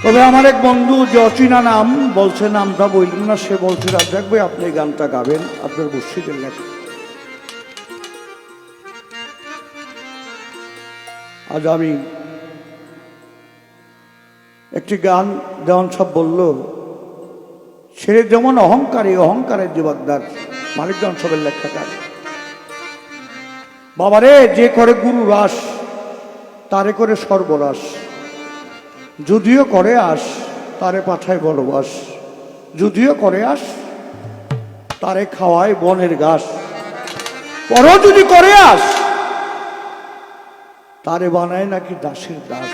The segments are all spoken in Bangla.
তবে আমার এক বন্ধু যে অচিনা নাম বলছে, নামটা বললেন না, সে বলছে রাজ্জাক ভাই আপনি এই গানটা গাবেন, আপনার মুর্শিদের লেখা। আজ আমি একটি গান দেওয়ান সব বলল, ছেড়ে যেমন অহংকারী, অহংকারের জীবকদার মানিক দেওয়ান সবের লেখা গান। বাবারে, যে করে গুরু রাস তারে করে সর্বনাশ, যদিও করে আস তারে পাঠায় বনবাস, যদিও করে আস তারে খাওয়ায় বনের ঘাস, পর যদি করে আস তারে বানায় নাকি দাসের দাস।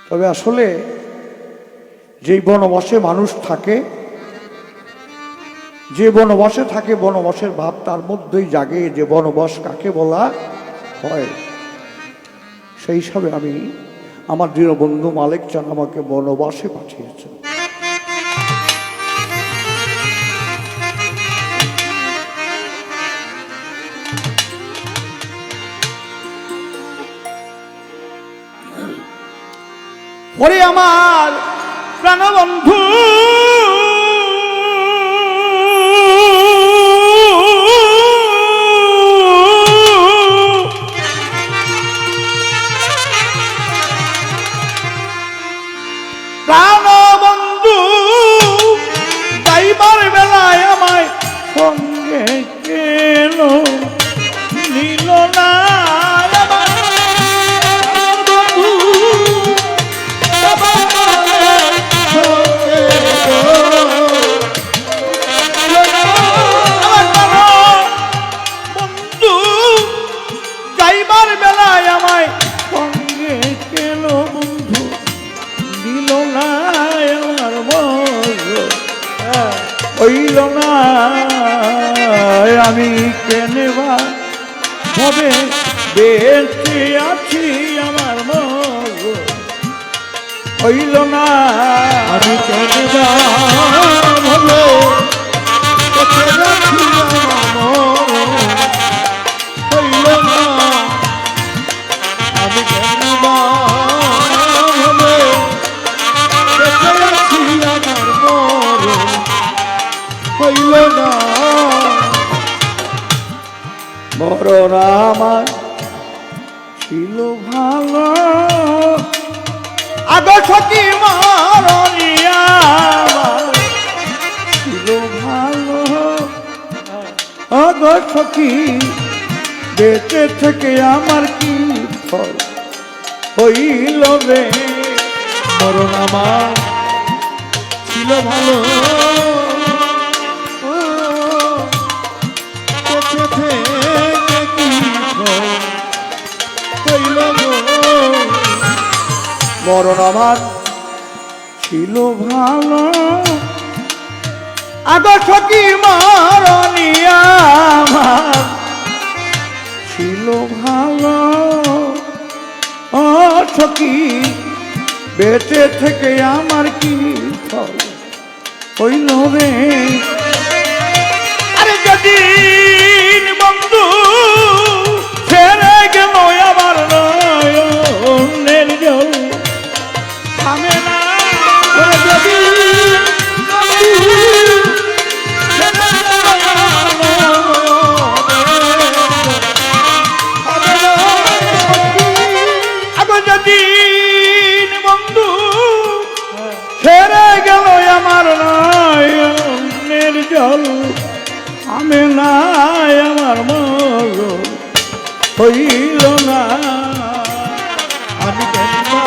তবে আসলে যেই বনবাসে মানুষ থাকে, যে বনবাসে থাকে, বনবাসের ভাব তার মধ্যেই জাগে যে বনবাস কাকে বলা হয়। সেই হিসাবে আমি আমার দীনবন্ধু মালিক চান আমাকে বনবাসে পাঠিয়েছেন। ওরে আমার প্রাণবন্ধু, প্রাণবন্ধু যাইবার বেলায় আমায় সঙ্গে কেন নিল না। হইল না আমি কেনবা ভাবে বেঁচে আছি, আমার মন হইল না আমি কেনবা ভাবে বেঁচে আছি, আমার মন হইল না আমি কেনবা ভাবে বেঁচে আছি, আমার মন হইল না। মরণ আমার ছিল ভালো, আগ সখী মরণী আমার ছিল ভালো, আগ সখী বেঁচে থেকে আমার কি ফল হইল রে। মরণ আমার ছিল ভালো, মরণ আমার ছিল ভালো, আগ সখী মরণী আমার ছিল ভালো, ও সখী বেঁচে থেকে আমার কি ফল হইল রে। আরে যদি বন্ধু ছেড়ে গেল আবার নয়নের জল থামে না, যদি বন্ধু ছেড়ে গেল আমার নয়নের জল থামে না, আমার মরণ হইল না আমি কেনবা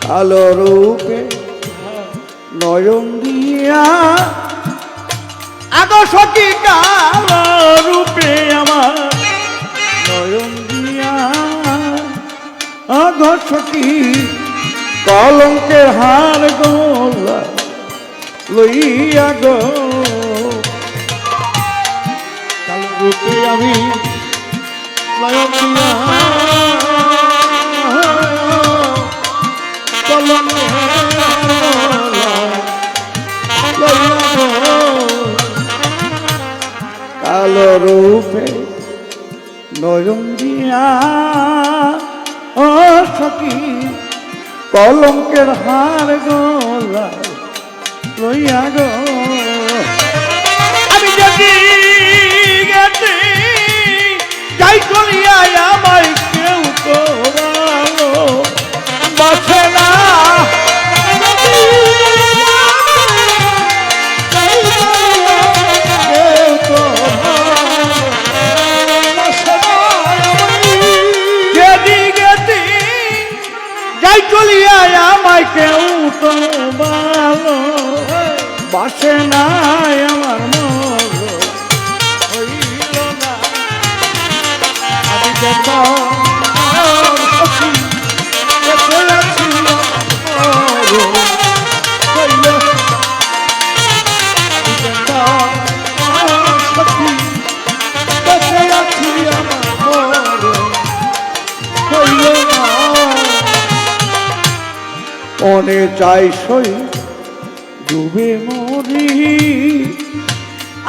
কালো রূপে নয়ন দিয়া আগ সখী কালো রূপে আমার নয়ন দিয়া, আগ সখী কলঙ্কের হার গোলা লইয়া গো, কালো রূপে আমি নয়ন দিয়া কালো রূপে নয়ন দিয়া ও সখী কলঙ্কের হার গলা লইয়া গো আমি যদি গেছি যাই করিয়া আমায় কেউ তো ভালো বাসে না আমায় কেউ তো ভালো বাসে নাই আমার মন হইল না আমি মনে চাই সই ডুবে মরি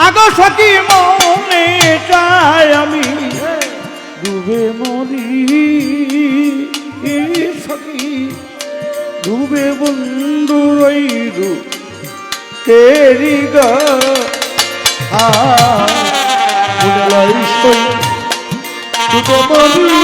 আগো সখী মনে চাই আমি ডুবে মরি সখী ডুবে বন্ধু রইরু তেরি গা সই ডুবে মরি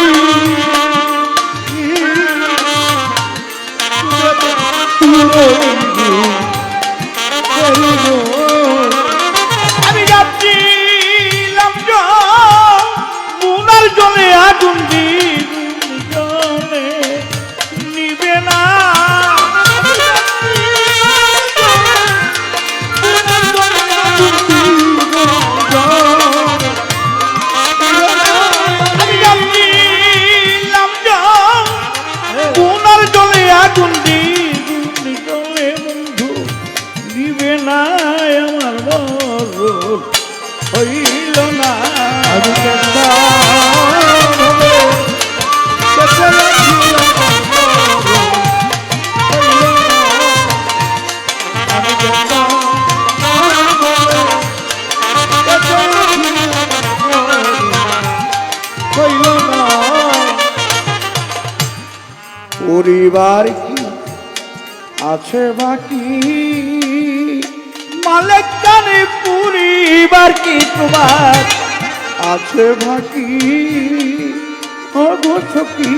আমি যাচ্ছিলাম মুনার জলে আগুন জলে নিবে না আমি যাচ্ছিলাম মুনার জলে আগুন আমার মরণ হইল না আমি পরিবার কি আছে বাকি মালিক জানে পরিবার কি তোমার আছে বাকি অগোছকি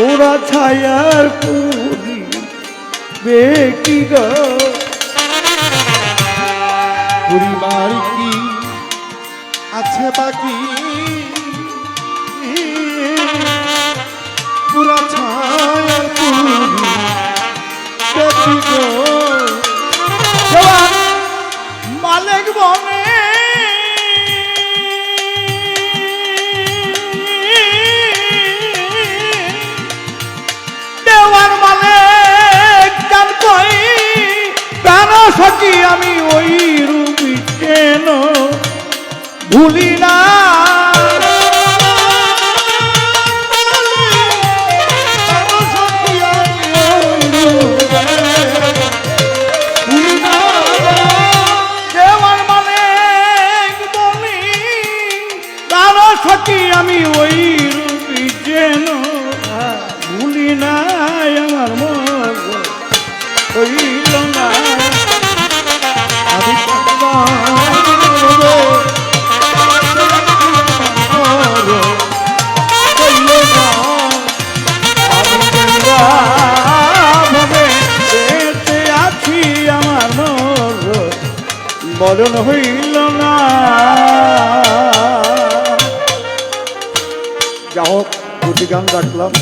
ওরা ছায়ার পুরি বেকি গো পরিবার কি আছে বাকি পুরা ছায়ার পুরি বেকি গো মালিক বনে দেওয়ার মালিক জান কই প্রাণ সখী আমি ওই রূপী কেন ভুলি না আমি ওই রূপী যেন ভুলি নাই আমার মন হইল না আমি বেঁচে আছি আমার মরণ হইল না যা হোক দুটি গান রাখলাম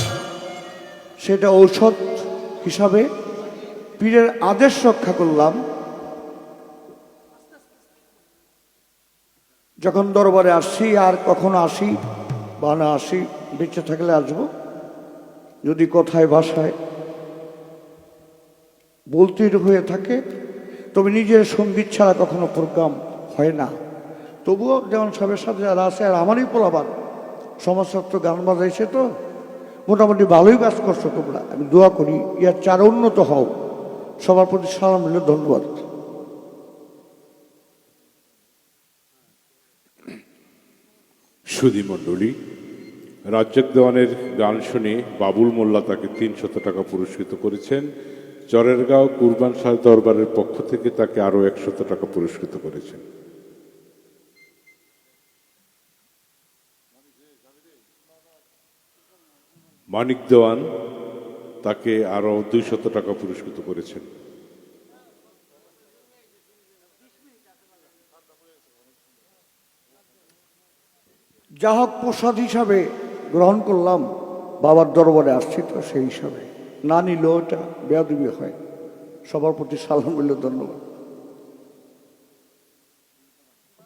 সেটা ঔষধ হিসাবে পীরের আদেশ রক্ষা করলাম যখন দরবারে আসছি আর কখনো আসি বা না আসি বেঁচে থাকলে আসবো যদি কথায় ভাষায় বলতে হয়ে থাকে তবে নিজের সঙ্গীত ছাড়া কখনো প্রোগ্রাম হয় না তবুও যেমন সবের সাথে যারা আছে আর আমারই পোলাবার সমাজতত্ত্ব গান বাজাইছে তো মোটামুটি ভালোই কাজ করছো তোমরা। আমি দোয়া করি ইয়ার চারা উন্নত হও। সবার প্রতি সালাম দিলে ধন্যবাদ। সুধী মণ্ডলী, রাজ্জাক দেওয়ানের গান শুনে বাবুল মোল্লা তাকে ৩০০ টাকা পুরস্কৃত করেছেন। চরেরগাঁও কুরবান শাহ দরবারের পক্ষ থেকে তাকে আরও ১০০ টাকা পুরস্কৃত করেছেন। মানিক দেওয়ান তাকে আরও ২০০ টাকা পুরস্কৃত করেছেন। যা হোক প্রসাদ হিসাবে গ্রহণ করলাম, বাবার দরবারে আসছি তো সেই হিসাবে না নিলেও এটা বেয়াদবি হয়। সবার প্রতি সালাম দিলে ধন্যবাদ।